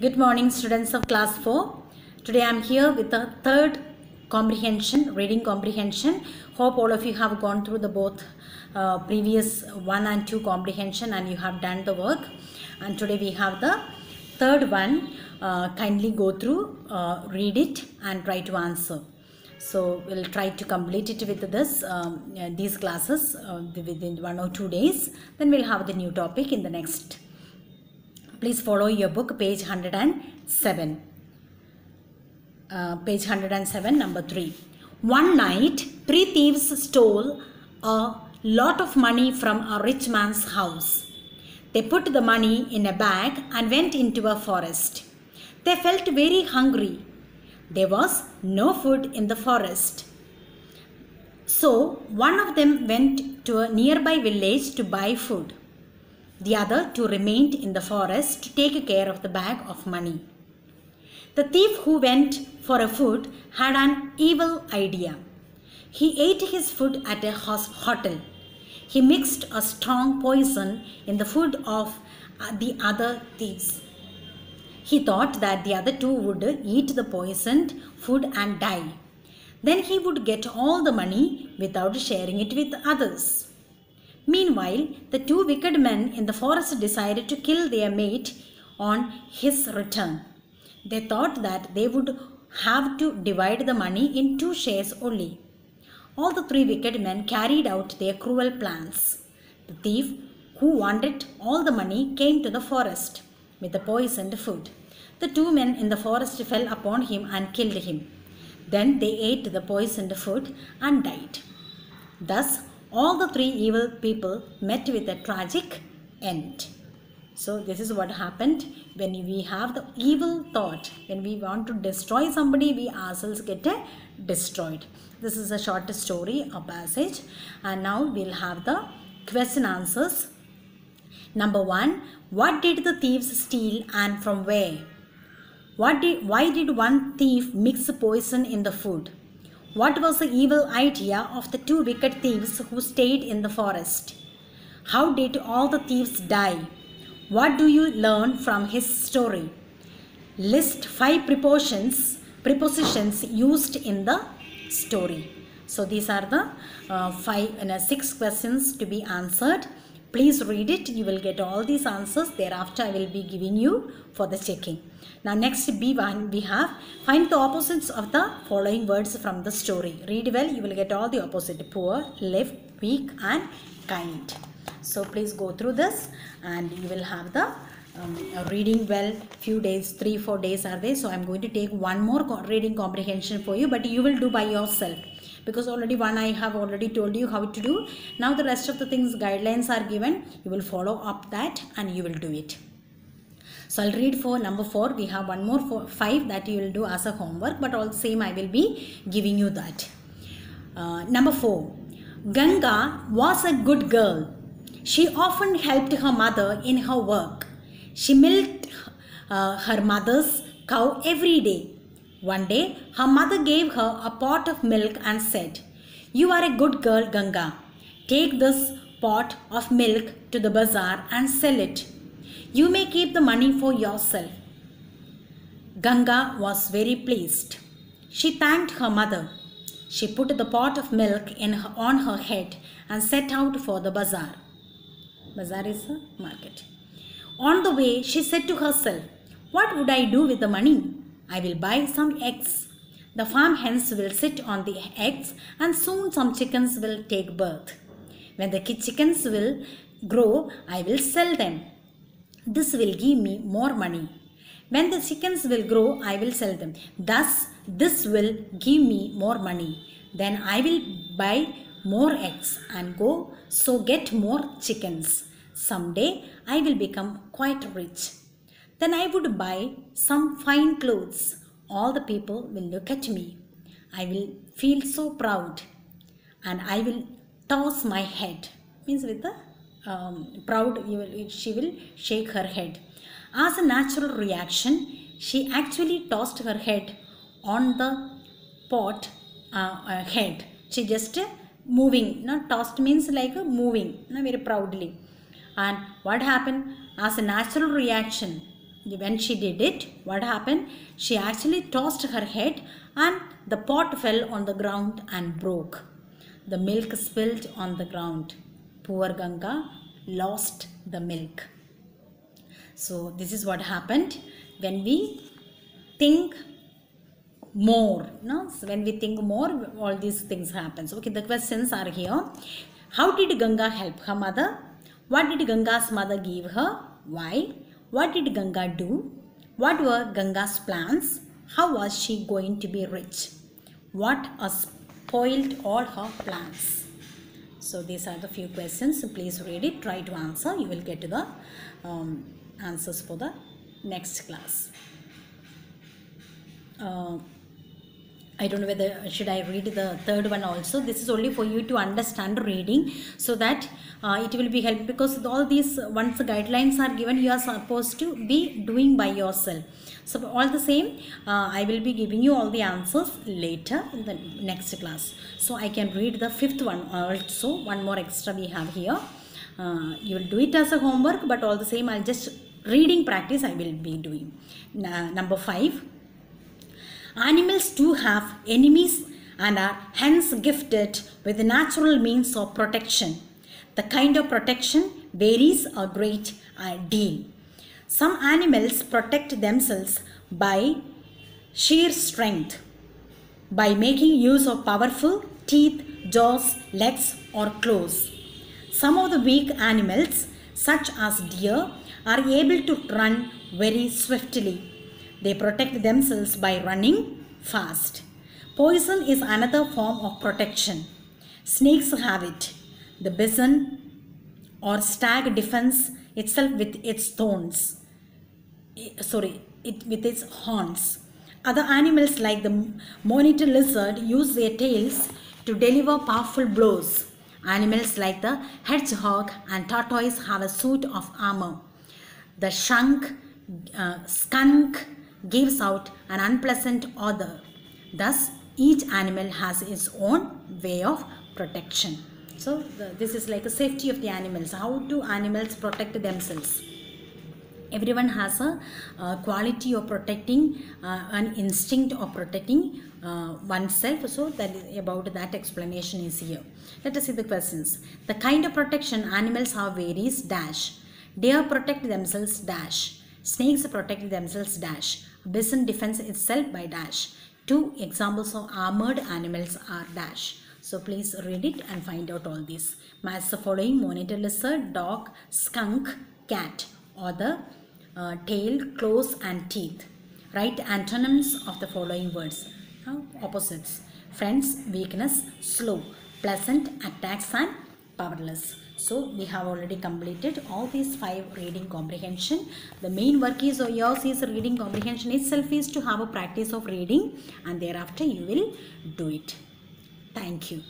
Good morning, students of class 4. Today I am here with the third comprehension, reading comprehension. Hope all of you have gone through the both previous 1 and 2 comprehension and you have done the work. And today we have the third one. Kindly go through, read it and try to answer. So we'll try to complete it with these classes within 1 or 2 days. Then we'll have the new topic in the next. Please follow your book, page 107. Page 107, number 3. One night, 3 thieves stole a lot of money from a rich man's house. They put the money in a bag and went into a forest. They felt very hungry. There was no food in the forest. So, one of them went to a nearby village to buy food. The other two remained in the forest to take care of the bag of money. The thief who went for a food had an evil idea. He ate his food at a hotel. He mixed a strong poison in the food of the other thieves. He thought that the other two would eat the poisoned food and die. Then he would get all the money without sharing it with others. Meanwhile, the 2 wicked men in the forest decided to kill their mate on his return. They thought that they would have to divide the money in 2 shares only. All the 3 wicked men carried out their cruel plans. The thief who wanted all the money came to the forest with the poisoned food. The 2 men in the forest fell upon him and killed him. Then they ate the poisoned food and died. Thus, all the 3 evil people met with a tragic end. So this is what happened when we have the evil thought. When we want to destroy somebody, we ourselves get destroyed. This is a short story, a passage. And now we'll have the question answers. Number 1. What did the thieves steal and from where? Why did one thief mix poison in the food? What was the evil idea of the 2 wicked thieves who stayed in the forest? How did all the thieves die? What do you learn from his story? List 5 prepositions used in the story. So these are the 6 questions to be answered. Please read it. You will get all these answers. Thereafter, I will be giving you for the checking. Now, next B1, we have find the opposites of the following words from the story. Read well. You will get all the opposite. Poor, left, weak and kind. So, please go through this and you will have the reading well. Few days, 3-4 days are there. So, I am going to take one more reading comprehension for you. But you will do by yourself. Because already one I have already told you how to do. Now the rest of the things guidelines are given. You will follow up that and you will do it. So I'll read for number 4. We have one more 5 that you will do as a homework. But all the same I will be giving you that. Number 4. Ganga was a good girl. She often helped her mother in her work. She milked her mother's cow every day. One day, her mother gave her a pot of milk and said, "You are a good girl, Ganga. Take this pot of milk to the bazaar and sell it. You may keep the money for yourself." Ganga was very pleased. She thanked her mother. She put the pot of milk on her head and set out for the bazaar. Bazaar is a market. On the way, she said to herself, "What would I do with the money? I will buy some eggs. The farm hens will sit on the eggs and soon some chickens will take birth. When the chickens will grow, I will sell them. This will give me more money. When the chickens will grow, I will sell them. Thus, this will give me more money. Then I will buy more eggs and get more chickens. Someday, I will become quite rich. Then I would buy some fine clothes. All the people will look at me. I will feel so proud and I will toss my head." Means with the proud, she will shake her head. As a natural reaction, she actually tossed her head on the pot head. She just moving. Not tossed means like moving, very proudly. And what happened? As a natural reaction, when she did it, what happened? She actually tossed her head and the pot fell on the ground and broke. The milk spilled on the ground. Poor Ganga lost the milk. So this is what happened when we think more. No? So when we think more, all these things happen. So, okay, the questions are here. How did Ganga help her mother? What did Ganga's mother give her? Why? What did Ganga do? What were Ganga's plans? How was she going to be rich? What spoiled all her plans? So these are the few questions. So please read it, try to answer. You will get to the answers for the next class. I don't know whether should I read the third one also. This is only for you to understand reading, so that it will be helpful, because all these once the guidelines are given, you are supposed to be doing by yourself. So all the same, I will be giving you all the answers later in the next class. So I can read the fifth one also. One more extra we have here. You will do it as a homework, but all the same, I'll just reading practice I will be doing. Number 5. Animals too have enemies and are hence gifted with natural means of protection. The kind of protection varies a great deal. Some animals protect themselves by sheer strength, by making use of powerful teeth, jaws, legs, or claws. Some of the weak animals, such as deer, are able to run very swiftly. They protect themselves by running fast. Poison is another form of protection. Snakes have it. The bison or stag defends itself with its thorns. With its horns. Other animals like the monitor lizard use their tails to deliver powerful blows. Animals like the hedgehog and tortoise have a suit of armor. The skunk gives out an unpleasant odor. Thus, each animal has its own way of protection. So, this is like a safety of the animals. How do animals protect themselves? Everyone has a quality of protecting, an instinct of protecting oneself. So, that is about that explanation is here. Let us see the questions. The kind of protection animals have varies dash. Deer protect themselves dash. Snakes protect themselves dash. Bison defends itself by dash. 2 examples of armored animals are dash. So please read it and find out all these. Match the following: monitor lizard, dog, skunk, cat. Or the tail, claws and teeth. Write antonyms of the following words. Opposites: friends, weakness, slow, pleasant, attacks and powerless. So we have already completed all these 5 reading comprehension. The main work is yours is reading comprehension itself is to have a practice of reading, and thereafter you will do it. Thank you.